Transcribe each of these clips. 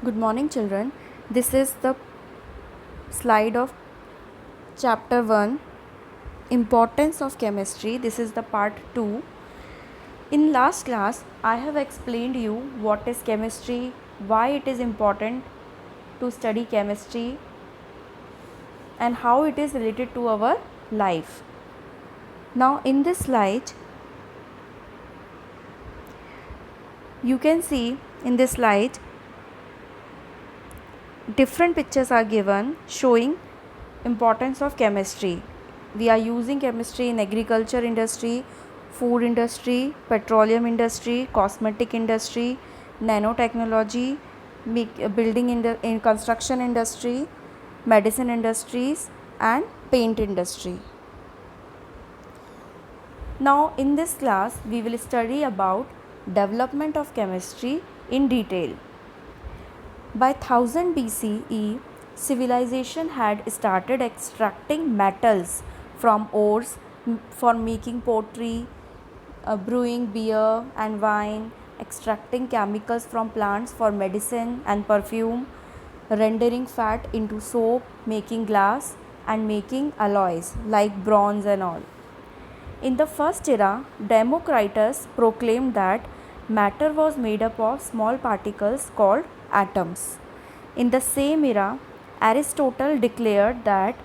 Good morning, children. This is the slide of chapter 1, Importance of Chemistry. This is the part 2. In last class, I have explained you what is chemistry, why it is important to study chemistry, and how it is related to our life. Now, in this slide, you can see in this slide different pictures are given showing importance of chemistry. We are using chemistry in agriculture industry, food industry, petroleum industry, cosmetic industry, nanotechnology, building in construction industry, medicine industries, and paint industry. Now in this class we will study about development of chemistry in detail. By 1000 BCE, civilization had started extracting metals from ores for making pottery, brewing beer and wine, extracting chemicals from plants for medicine and perfume, rendering fat into soap, making glass, and making alloys like bronze and all. In the first era, Democritus proclaimed that matter was made up of small particles called atoms. In the same era, Aristotle declared that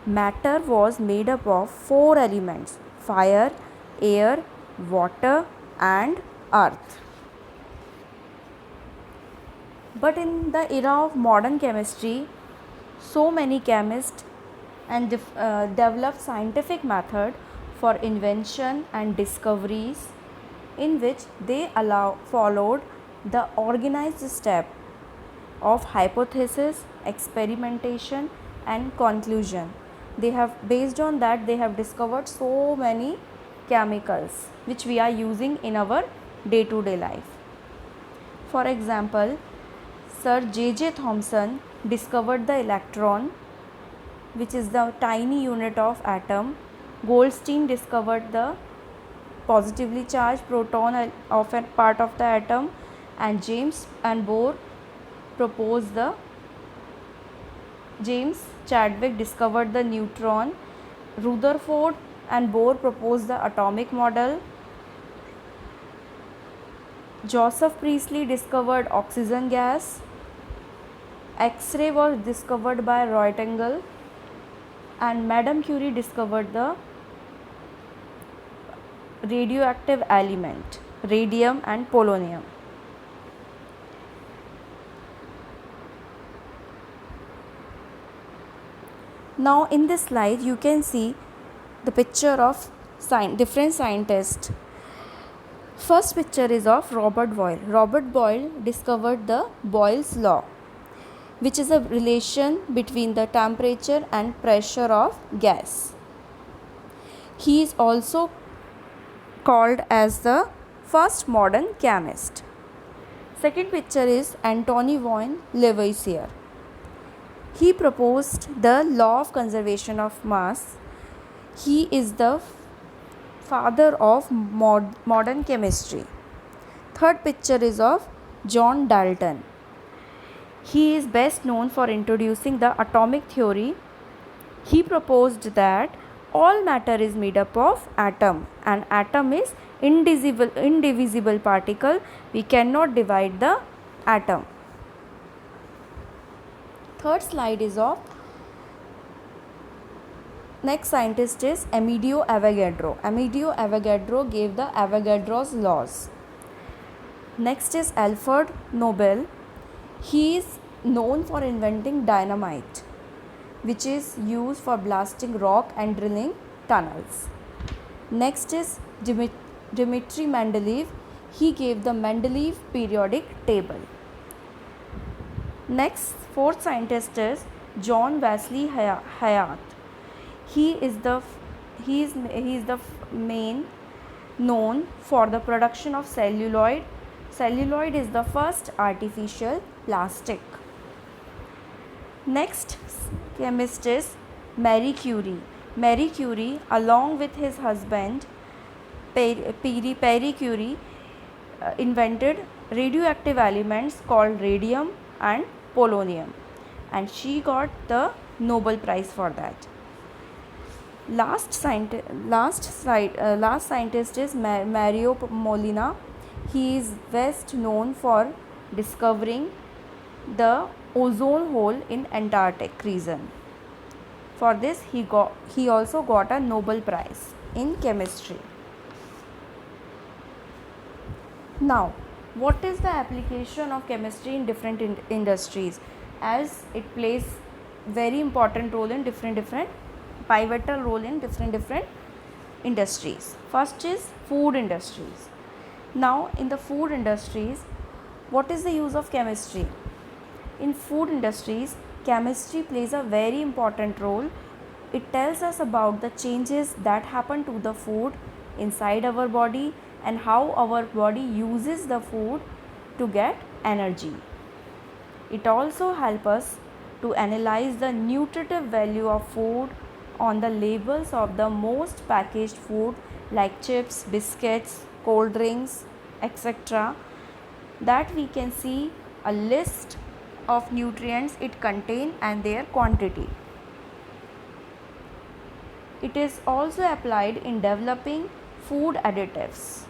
matter was made up of four elements: fire, air, water, and earth. But in the era of modern chemistry, so many chemists and developed scientific method for invention and discoveries in which they followed the organized step of hypothesis, experimentation, and conclusion. They have based on that they have discovered so many chemicals which we are using in our day-to-day life. For example, Sir J.J. Thomson discovered the electron, which is the tiny unit of atom. Goldstein discovered the positively charged proton of a part of the atom, and James and Bohr proposed the James Chadwick discovered the neutron. Rutherford and Bohr proposed the atomic model. Joseph Priestley discovered oxygen gas. X-ray was discovered by Röntgen, and Madame Curie discovered the radioactive element, radium and polonium. Now in this slide you can see the picture of different scientists. First picture is of Robert Boyle. Robert Boyle discovered the Boyle's law, which is a relation between the temperature and pressure of gas. He is also called as the first modern chemist. Second picture is Antony von Lavoisier. He proposed the law of conservation of mass. He is the father of modern chemistry. Third picture is of John Dalton. He is best known for introducing the atomic theory. He proposed that all matter is made up of atom, and atom is indivisible particle. We cannot divide the atom. Third slide is of next scientist is Amedeo Avogadro. Amedeo Avogadro gave the Avogadro's laws. Next is Alfred Nobel. He is known for inventing dynamite, which is used for blasting rock and drilling tunnels. Next is Dmitry Mendeleev. He gave the Mendeleev periodic table. Next, fourth scientist is John Wesley Hyatt. He is the main known for the production of celluloid. Celluloid is the first artificial plastic. Next chemist is Marie Curie. Marie Curie, along with his husband Pierre Curie, invented radioactive elements called radium, and polonium, and she got the Nobel Prize for that. Last scientist is Mario Molina. He is best known for discovering the ozone hole in Antarctic region. For this, he also got a Nobel Prize in chemistry. Now, what is the application of chemistry in different industries? As it plays very important role in different pivotal role in different industries. First is food industries. Now, in the food industries, what is the use of chemistry? In food industries, chemistry plays a very important role. It tells us about the changes that happen to the food inside our body and how our body uses the food to get energy. It also helps us to analyze the nutritive value of food on the labels of the most packaged food like chips, biscuits, cold drinks, etc. that we can see a list of nutrients it contains and their quantity. It is also applied in developing food additives.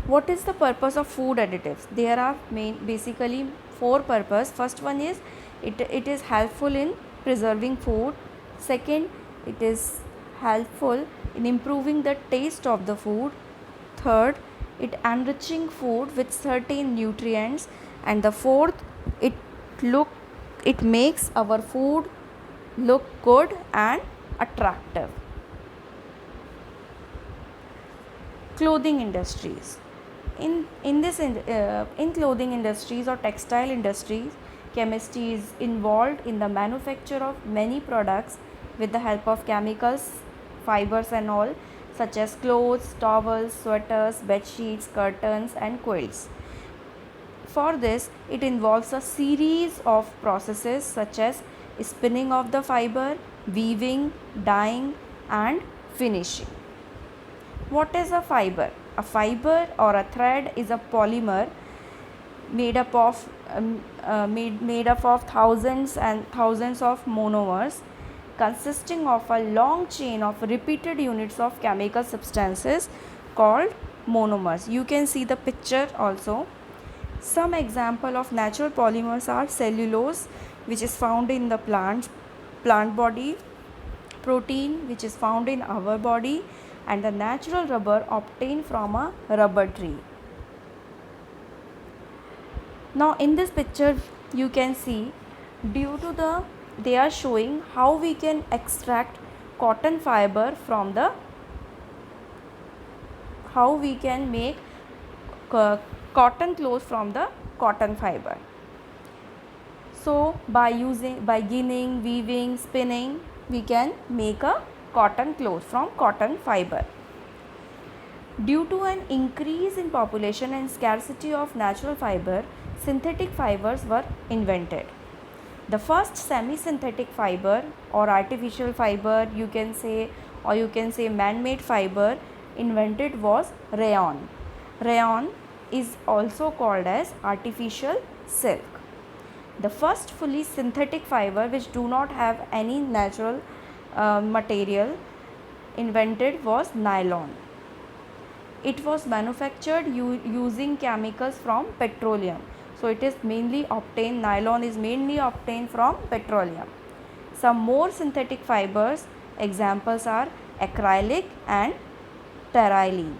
What is the purpose of food additives? There are basically four purposes. First one is it is helpful in preserving food. Second, it is helpful in improving the taste of the food. Third, it enriching food with certain nutrients. And the fourth, it makes our food look good and attractive. Clothing industries. In clothing industries or textile industries, chemistry is involved in the manufacture of many products with the help of chemicals, fibers and all, such as clothes, towels, sweaters, bed sheets, curtains and quilts. For this, it involves a series of processes such as spinning of the fiber, weaving, dyeing and finishing. What is a fiber? A fiber or a thread is a polymer made up of thousands and thousands of monomers consisting of a long chain of repeated units of chemical substances called monomers. You can see the picture also. Some example of natural polymers are cellulose, which is found in the plant body, protein, which is found in our body, and the natural rubber obtained from a rubber tree. Now in this picture you can see they are showing how we can extract cotton fiber from how we can make cotton clothes from the cotton fiber. So by ginning, weaving, spinning, we can make a cotton cloth from cotton fiber. Due to an increase in population and scarcity of natural fiber, synthetic fibers were invented. The first semi-synthetic fiber or artificial fiber, you can say man-made fiber invented was rayon. Rayon is also called as artificial silk. The first fully synthetic fiber which do not have any natural material invented was nylon. It was manufactured using chemicals from petroleum. So it is mainly obtained, nylon is mainly obtained from petroleum. Some more synthetic fibers examples are acrylic and terylene.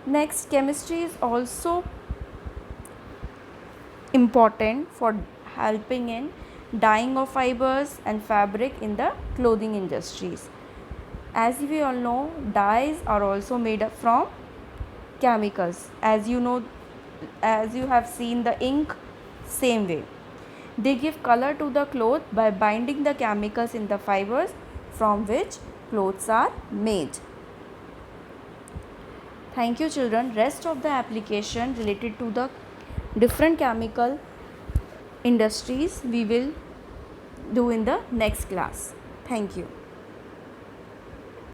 Next, chemistry is also important for helping in dyeing of fibers and fabric in the clothing industries. As we all know, dyes are also made up from chemicals. As you have seen the ink, same way. They give color to the cloth by binding the chemicals in the fibers from which clothes are made. Thank you children. Rest of the application related to the different chemical industries we will do in the next class. Thank you.